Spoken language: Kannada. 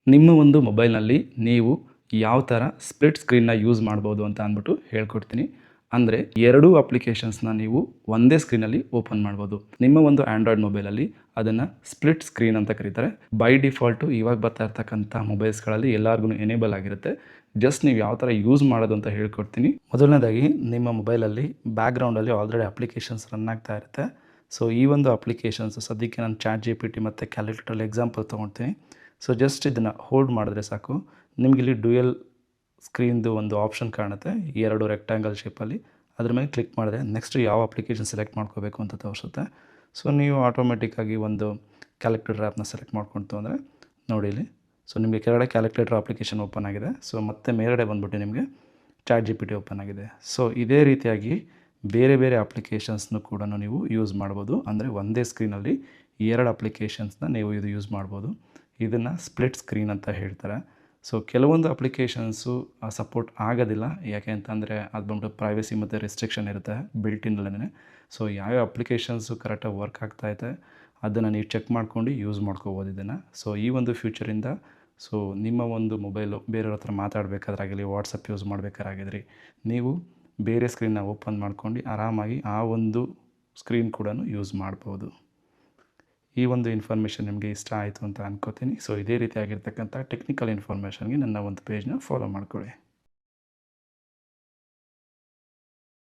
ನಿಮ್ಮ ಒಂದು ಮೊಬೈಲ್ನಲ್ಲಿ ನೀವು ಯಾವ ಥರ ಸ್ಪ್ಲಿಟ್ ಸ್ಕ್ರೀನ್ನ ಯೂಸ್ ಮಾಡ್ಬೋದು ಅಂತ ಅಂದ್ಬಿಟ್ಟು ಹೇಳ್ಕೊಡ್ತೀನಿ. ಅಂದರೆ ಎರಡೂ ಅಪ್ಲಿಕೇಶನ್ಸ್ನ ನೀವು ಒಂದೇ ಸ್ಕ್ರೀನಲ್ಲಿ ಓಪನ್ ಮಾಡ್ಬೋದು. ನಿಮ್ಮ ಒಂದು ಆ್ಯಂಡ್ರಾಯ್ಡ್ ಮೊಬೈಲಲ್ಲಿ ಅದನ್ನು ಸ್ಪ್ಲಿಟ್ ಸ್ಕ್ರೀನ್ ಅಂತ ಕರೀತಾರೆ. ಬೈ ಡಿಫಾಲ್ಟು ಇವಾಗ ಬರ್ತಾ ಇರ್ತಕ್ಕಂಥ ಮೊಬೈಲ್ಸ್ಗಳಲ್ಲಿ ಎಲ್ಲರಿಗೂ ಎನೇಬಲ್ ಆಗಿರುತ್ತೆ. ಜಸ್ಟ್ ನೀವು ಯಾವ ಥರ ಯೂಸ್ ಮಾಡೋದು ಅಂತ ಹೇಳ್ಕೊಡ್ತೀನಿ. ಮೊದಲನೇದಾಗಿ ನಿಮ್ಮ ಮೊಬೈಲಲ್ಲಿ ಬ್ಯಾಕ್ಗ್ರೌಂಡಲ್ಲಿ ಆಲ್ರೆಡಿ ಅಪ್ಲಿಕೇಶನ್ಸ್ ರನ್ ಆಗ್ತಾ ಇರುತ್ತೆ. ಸೊ ಈ ಒಂದು ಅಪ್ಲಿಕೇಶನ್ಸ್ ಸದ್ಯಕ್ಕೆ ನಾನು ChatGPT ಮತ್ತು ಕ್ಯಾಲ್ಕುಲೇಟರಲ್ಲಿ ಎಕ್ಸಾಂಪಲ್ ತೊಗೊಳ್ತೀನಿ. ಸೊ ಜಸ್ಟ್ ಇದನ್ನು ಹೋಲ್ಡ್ ಮಾಡಿದ್ರೆ ಸಾಕು, ನಿಮಗಿಲ್ಲಿ ಡ್ಯುಯಲ್ ಸ್ಕ್ರೀನ್ದು ಒಂದು ಆಪ್ಷನ್ ಕಾಣುತ್ತೆ, ಎರಡು ರೆಕ್ಟ್ಯಾಂಗಲ್ ಶೇಪಲ್ಲಿ. ಅದ್ರ ಮೇಲೆ ಕ್ಲಿಕ್ ಮಾಡಿದ್ರೆ ನೆಕ್ಸ್ಟ್ ಯಾವ ಅಪ್ಲಿಕೇಶನ್ ಸೆಲೆಕ್ಟ್ ಮಾಡ್ಕೋಬೇಕು ಅಂತ ತೋರಿಸುತ್ತೆ. ಸೊ ನೀವು ಆಟೋಮೆಟಿಕ್ಕಾಗಿ ಒಂದು ಕ್ಯಾಲ್ಕುಲೇಟರ್ ಆ್ಯಪ್ನ ಸೆಲೆಕ್ಟ್ ಮಾಡ್ಕೊಳ್ತು ಅಂದರೆ ನೋಡಿ ಇಲ್ಲಿ. ಸೊ ನಿಮಗೆ ಕೆಳಗಡೆ ಕ್ಯಾಲ್ಕುಲೇಟರ್ ಅಪ್ಲಿಕೇಶನ್ ಓಪನ್ ಆಗಿದೆ. ಸೊ ಮತ್ತೆ ಮೇಲ್ಗಡೆ ಬಂದುಬಿಟ್ಟು ನಿಮಗೆ ChatGPT ಓಪನ್ ಆಗಿದೆ. ಸೊ ಇದೇ ರೀತಿಯಾಗಿ ಬೇರೆ ಬೇರೆ ಅಪ್ಲಿಕೇಶನ್ಸ್ನು ಕೂಡ ನೀವು ಯೂಸ್ ಮಾಡ್ಬೋದು. ಅಂದರೆ ಒಂದೇ ಸ್ಕ್ರೀನಲ್ಲಿ ಎರಡು ಅಪ್ಲಿಕೇಶನ್ಸ್ನ ನೀವು ಇದು ಯೂಸ್ ಮಾಡ್ಬೋದು. ಇದನ್ನು ಸ್ಪ್ಲಿಟ್ ಸ್ಕ್ರೀನ್ ಅಂತ ಹೇಳ್ತಾರೆ. ಸೊ ಕೆಲವೊಂದು ಅಪ್ಲಿಕೇಶನ್ಸು ಸಪೋರ್ಟ್ ಆಗೋದಿಲ್ಲ. ಯಾಕೆ ಅಂತಂದರೆ ಅದು ಬಂದ್ಬಿಟ್ಟು ಪ್ರೈವಸಿ ಮತ್ತು ರೆಸ್ಟ್ರಿಕ್ಷನ್ ಇರುತ್ತೆ ಬಿಲ್ಟಿನ್ನಲ್ಲೇ. ಸೊ ಯಾವ್ಯಾವ ಅಪ್ಲಿಕೇಶನ್ಸು ಕರೆಕ್ಟಾಗಿ ವರ್ಕ್ ಆಗ್ತಾಯಿದೆ ಅದನ್ನು ನೀವು ಚೆಕ್ ಮಾಡ್ಕೊಂಡು ಯೂಸ್ ಮಾಡ್ಕೋಬೋದು ಇದನ್ನು. ಸೊ ಈ ಒಂದು ಫ್ಯೂಚರಿಂದ ಸೊ ನಿಮ್ಮ ಒಂದು ಮೊಬೈಲು ಬೇರೆಯವ್ರ ಹತ್ರ ಮಾತಾಡಬೇಕಾದ್ರಾಗಲಿ, ವಾಟ್ಸಪ್ ಯೂಸ್ ಮಾಡಬೇಕಾರಾಗಿದ್ರಿ, ನೀವು ಬೇರೆ ಸ್ಕ್ರೀನ್ನ ಓಪನ್ ಮಾಡ್ಕೊಂಡು ಆರಾಮಾಗಿ ಆ ಒಂದು ಸ್ಕ್ರೀನ್ ಕೂಡ ಯೂಸ್ ಮಾಡ್ಬೋದು. ಈ ಒಂದು ಇನ್ಫಾರ್ಮೇಷನ್ ನಿಮಗೆ ಇಷ್ಟ ಆಯಿತು ಅಂತ ಅನ್ಕೋತೀನಿ. ಸೊ ಇದೇ ರೀತಿಯಾಗಿರ್ತಕ್ಕಂಥ ಟೆಕ್ನಿಕಲ್ ಇನ್ಫಾರ್ಮೇಷನ್ಗೆ ನನ್ನ ಒಂದು ಪೇಜ್ನ ಫಾಲೋ ಮಾಡ್ಕೊಳ್ಳಿ.